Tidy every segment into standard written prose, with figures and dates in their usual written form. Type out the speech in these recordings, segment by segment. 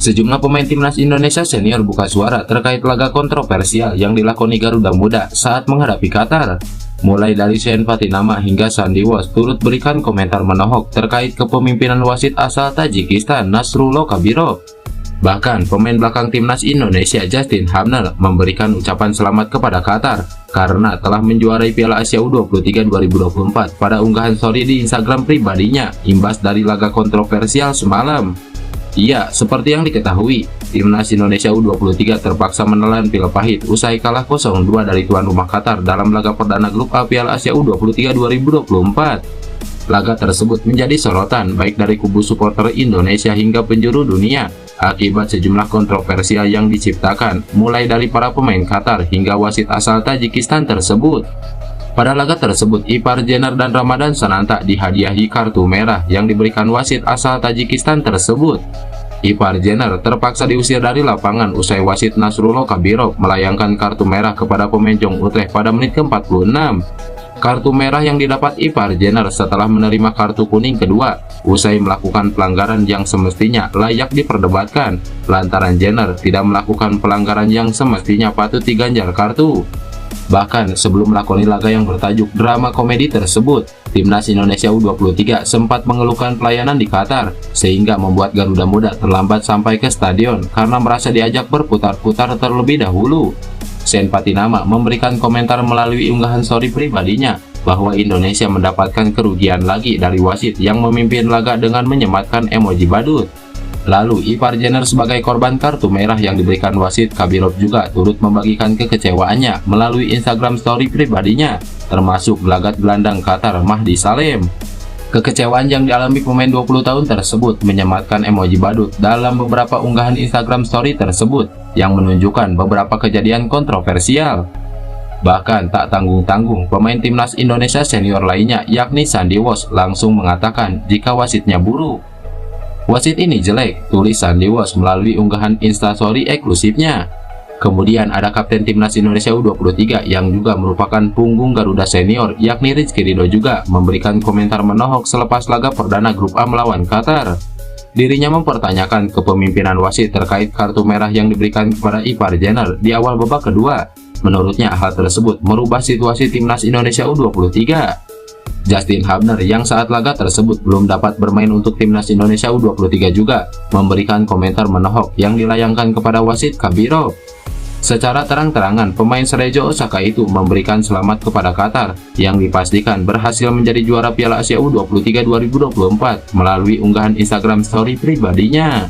Sejumlah pemain timnas Indonesia senior buka suara terkait laga kontroversial yang dilakoni Garuda Muda saat menghadapi Qatar. Mulai dari Sen Patinama hingga Sandi Wos turut berikan komentar menohok terkait kepemimpinan wasit asal Tajikistan Nasrullah Kabirov. Bahkan pemain belakang timnas Indonesia Justin Hamner memberikan ucapan selamat kepada Qatar karena telah menjuarai Piala Asia U23 2024 pada unggahan story di Instagram pribadinya imbas dari laga kontroversial semalam. Iya, seperti yang diketahui, timnas Indonesia U23 terpaksa menelan pil pahit usai kalah 0-2 dari tuan rumah Qatar dalam laga perdana grup A Piala Asia U23 2024. Laga tersebut menjadi sorotan baik dari kubu supporter Indonesia hingga penjuru dunia akibat sejumlah kontroversial yang diciptakan, mulai dari para pemain Qatar hingga wasit asal Tajikistan tersebut. Pada laga tersebut, Ipar Jener dan Ramadan Sananta dihadiahi kartu merah yang diberikan wasit asal Tajikistan tersebut. Ipar Jener terpaksa diusir dari lapangan usai wasit Nasrullah Kabirov melayangkan kartu merah kepada pemain Jong Utrecht pada menit ke-46. Kartu merah yang didapat Ipar Jener setelah menerima kartu kuning kedua usai melakukan pelanggaran yang semestinya layak diperdebatkan lantaran Jener tidak melakukan pelanggaran yang semestinya patut diganjar kartu. Bahkan sebelum melakoni laga yang bertajuk drama komedi tersebut, timnas Indonesia U23 sempat mengeluhkan pelayanan di Qatar sehingga membuat Garuda Muda terlambat sampai ke stadion karena merasa diajak berputar-putar terlebih dahulu. Sen Patinama memberikan komentar melalui unggahan story pribadinya bahwa Indonesia mendapatkan kerugian lagi dari wasit yang memimpin laga dengan menyematkan emoji badut. Lalu Ipar Jener sebagai korban kartu merah yang diberikan wasit Kabirov juga turut membagikan kekecewaannya melalui Instagram story pribadinya, termasuk gelagat gelandang Qatar Mahdi Salem. Kekecewaan yang dialami pemain 20 tahun tersebut menyematkan emoji badut dalam beberapa unggahan Instagram story tersebut yang menunjukkan beberapa kejadian kontroversial. Bahkan tak tanggung-tanggung, pemain timnas Indonesia senior lainnya yakni Sandi Wos langsung mengatakan jika wasitnya buruk. Wasit ini jelek, tulis Sandi Wos melalui unggahan instastory eksklusifnya. Kemudian ada Kapten Timnas Indonesia U23 yang juga merupakan punggung Garuda senior yakni Rizky Ridho juga memberikan komentar menohok selepas laga perdana grup A melawan Qatar. Dirinya mempertanyakan kepemimpinan wasit terkait kartu merah yang diberikan kepada Ipar Jener di awal babak kedua. Menurutnya hal tersebut merubah situasi timnas Indonesia U23. Justin Hamner yang saat laga tersebut belum dapat bermain untuk timnas Indonesia U23 juga memberikan komentar menohok yang dilayangkan kepada wasit Kabirov. Secara terang-terangan, pemain Cerezo Osaka itu memberikan selamat kepada Qatar yang dipastikan berhasil menjadi juara Piala Asia U23 2024 melalui unggahan Instagram story pribadinya.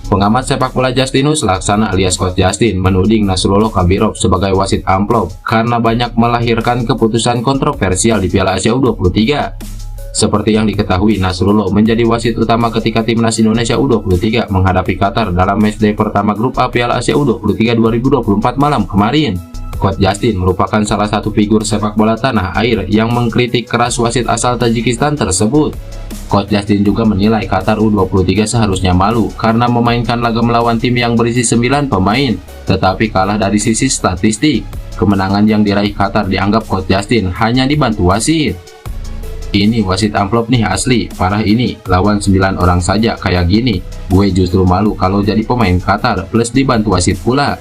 Pengamat sepak bola Justinus Laksana alias Coach Justin menuding Nasrullah Kabirov sebagai wasit amplop karena banyak melahirkan keputusan kontroversial di Piala Asia U23. Seperti yang diketahui, Nasrullah menjadi wasit utama ketika timnas Indonesia U23 menghadapi Qatar dalam matchday pertama grup A Piala Asia U23 2024 malam kemarin. Coach Justin merupakan salah satu figur sepak bola tanah air yang mengkritik keras wasit asal Tajikistan tersebut. Coach Justin juga menilai Qatar U23 seharusnya malu karena memainkan laga melawan tim yang berisi 9 pemain, tetapi kalah dari sisi statistik. Kemenangan yang diraih Qatar dianggap Coach Justin hanya dibantu wasit. Ini wasit amplop nih asli, parah ini, lawan 9 orang saja kayak gini. Gue justru malu kalau jadi pemain Qatar plus dibantu wasit pula.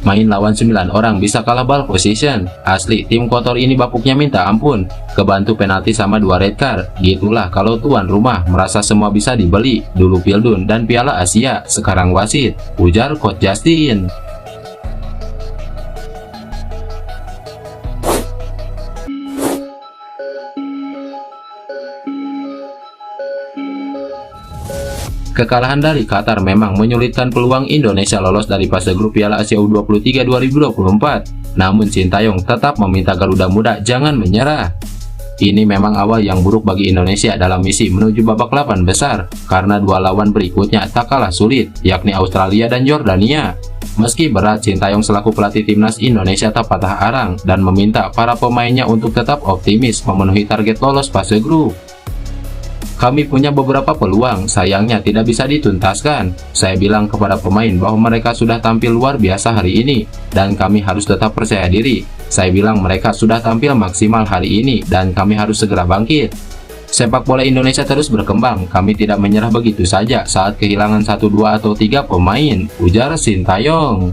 Main lawan 9 orang bisa kalah ball position. Asli, tim kotor ini bapuknya minta ampun. Kebantu penalti sama 2 red card. Gitulah kalau tuan rumah merasa semua bisa dibeli. Dulu Pildun dan Piala Asia, sekarang wasit, ujar Coach Justin. Kekalahan dari Qatar memang menyulitkan peluang Indonesia lolos dari fase grup Piala Asia U23 2024. Namun Sintayong tetap meminta Garuda Muda jangan menyerah. Ini memang awal yang buruk bagi Indonesia dalam misi menuju babak 8 besar, karena dua lawan berikutnya tak kalah sulit, yakni Australia dan Yordania. Meski berat, Sintayong selaku pelatih timnas Indonesia tak patah arang dan meminta para pemainnya untuk tetap optimis memenuhi target lolos fase grup. Kami punya beberapa peluang, sayangnya tidak bisa dituntaskan. Saya bilang kepada pemain bahwa mereka sudah tampil luar biasa hari ini, dan kami harus tetap percaya diri. Saya bilang mereka sudah tampil maksimal hari ini, dan kami harus segera bangkit. Sepak bola Indonesia terus berkembang, kami tidak menyerah begitu saja saat kehilangan 1, 2, atau 3 pemain, ujar Sintayong.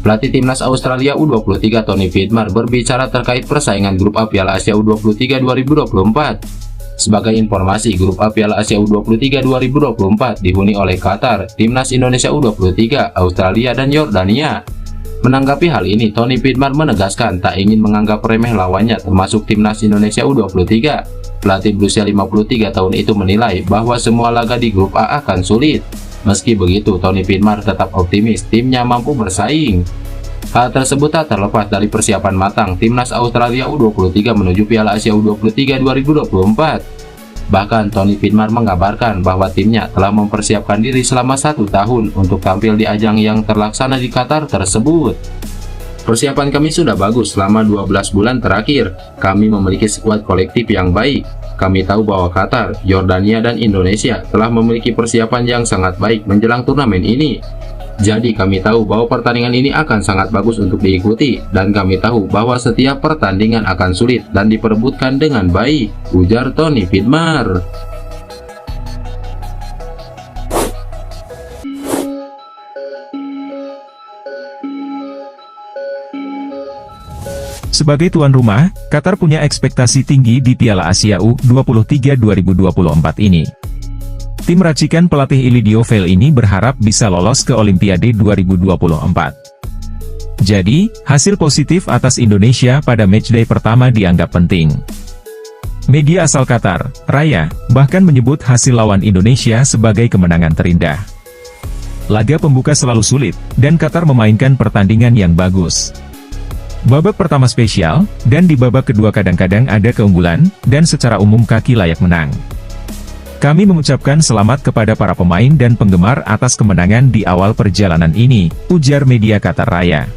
Pelatih Timnas Australia U23 Tony Vidmar berbicara terkait persaingan Grup A Piala Asia U23 2024. Sebagai informasi, Grup A Piala Asia U23 2024 dihuni oleh Qatar, Timnas Indonesia U23, Australia, dan Yordania. Menanggapi hal ini, Tony Vidmar menegaskan tak ingin menganggap remeh lawannya termasuk Timnas Indonesia U23. Pelatih berusia 53 tahun itu menilai bahwa semua laga di Grup A akan sulit. Meski begitu, Tony Vidmar tetap optimis timnya mampu bersaing. Hal tersebut tak terlepas dari persiapan matang Timnas Australia U23 menuju Piala Asia U23 2024. Bahkan Tony Vidmar mengabarkan bahwa timnya telah mempersiapkan diri selama 1 tahun untuk tampil di ajang yang terlaksana di Qatar tersebut. Persiapan kami sudah bagus selama 12 bulan terakhir. Kami memiliki skuad kolektif yang baik. Kami tahu bahwa Qatar, Yordania, dan Indonesia telah memiliki persiapan yang sangat baik menjelang turnamen ini. Jadi kami tahu bahwa pertandingan ini akan sangat bagus untuk diikuti, dan kami tahu bahwa setiap pertandingan akan sulit dan diperebutkan dengan baik, ujar Tony Vidmar. Sebagai tuan rumah, Qatar punya ekspektasi tinggi di Piala Asia U23 2024 ini. Tim racikan pelatih Ilidio Vel ini berharap bisa lolos ke Olimpiade 2024. Jadi, hasil positif atas Indonesia pada matchday pertama dianggap penting. Media asal Qatar, Raya, bahkan menyebut hasil lawan Indonesia sebagai kemenangan terindah. Laga pembuka selalu sulit, dan Qatar memainkan pertandingan yang bagus. Babak pertama spesial, dan di babak kedua kadang-kadang ada keunggulan, dan secara umum kaki layak menang. Kami mengucapkan selamat kepada para pemain dan penggemar atas kemenangan di awal perjalanan ini, ujar media Qatar Raya.